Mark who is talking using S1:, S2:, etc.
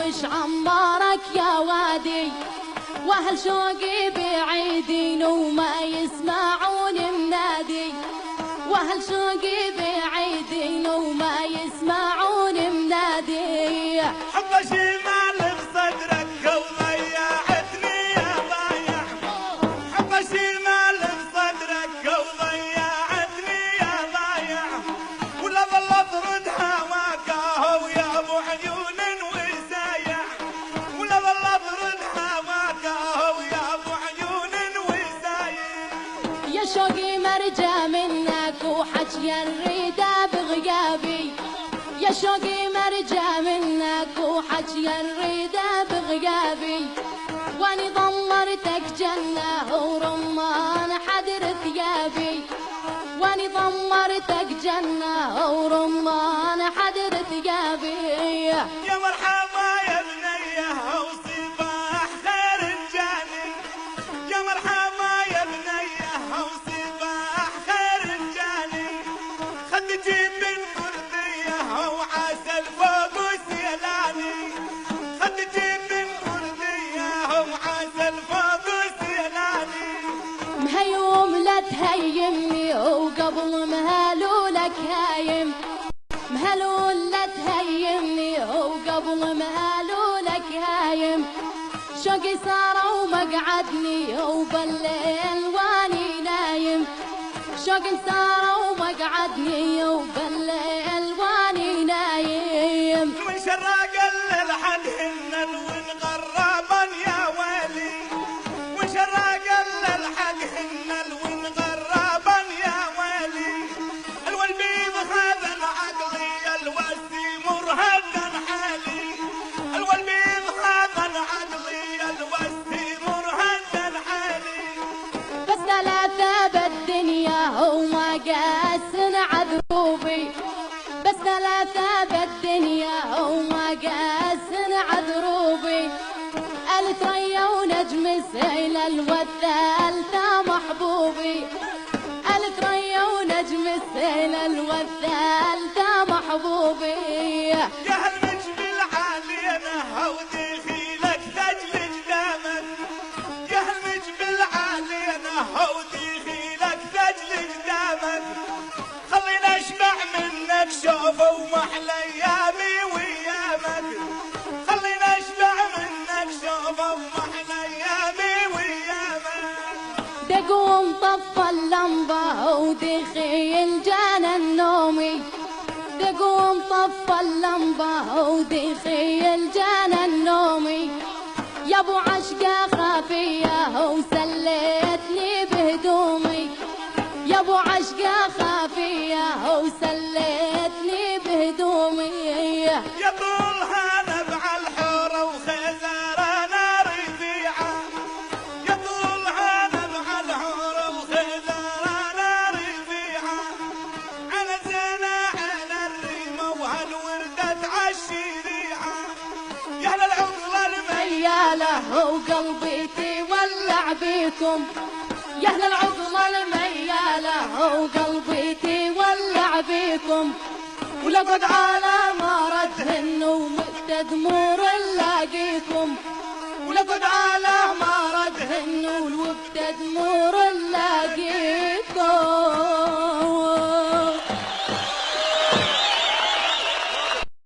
S1: وش عمارك يا وادي، واهل شوقي بعيدين وما يسمعون منادي، واهل شوقي بعيدين وما يسمعون منادي.
S2: حب شمال بصدرك وضيعتني يا ضايع، حب شمال بصدرك وضيعتني يا ضايع، ولا ظل اطرد هواك هو يا ابو عيون وسايع، ولا ظل اطرد هواك هو يا ابو عيون وسايع.
S1: يا شوقي مرجع منك وحكي الريدة بغيابي، يا شوقي مرجع منك وحكي الريدة بغيابي، واني ضمرتك جنة ورمان حدر ثيابي، واني ضمرتك جنة ورمان حدر ثيابي.
S2: يا مرحبا يا بنيه وصباح خير جاني، يا مرحبا يا بنيه وصباح خير جاني، خدتي من مرضيه وعسل فوق سيلاني، خدتي من مرضيه وعسل فوق سيلاني.
S1: مهيوم لا تهيمني وقبل مهلولك هايم، مهلول لا تهيمني وقبل مهلولك هايم، شوقي صار ومقعدني وبالليل واني نايم، شوقي صار ومقعدني وبالليل واني نايم.
S2: من شراق للحدهن ونغربا يا ويلي، من شراق للحدهن ونغربا يا ويلي، الولبيب هذا العقلي الوسي مرهدا حالي، الولبيب هذا العقلي الوسي مرهدا حالي.
S1: بس ثلاثة بالدنيا وما قاسن عذروبي، بس ثلاثة بالدنيا وما قاسن عذروبي، الثريا ونجم السيل والثالثة محبوبي، الثريا ونجم السيل والثالثة محبوبي.
S2: يا هالنجم العالينا ودخيلك ثجل قدامك، يا هالنجم العالينا ودخيلك ثجل قدامك، خلينا اشبع منك شوف ومحلى ايامي ويامك، خلينا اشبع منك شوف ومحلى ايامي ويامك.
S1: دقوم طفى اللمبة ودخيل جانا النومي، دقوم طفى اللمبة ودخيل جانا النومي، يا ابو عشقة خافية وسليتني بهدومي، يا ابو عشقة خافية وسليتني بهدومي.
S2: يا طول هنبع الحورة وخزارنا رفيعة، يا طول هنبع الحورة وخزارنا رفيعة، على زينة على الريمة وهالوردة عالشريعة، يا أهل العقلة
S1: الميالة وقلبي تولع بيكم، يا أهل العقلة الميالة وقلبي تولع بيكم، ولقد على ما ردهن ومدد دمور نلاقيكم، ولقد على ما ردهن ومدد دمور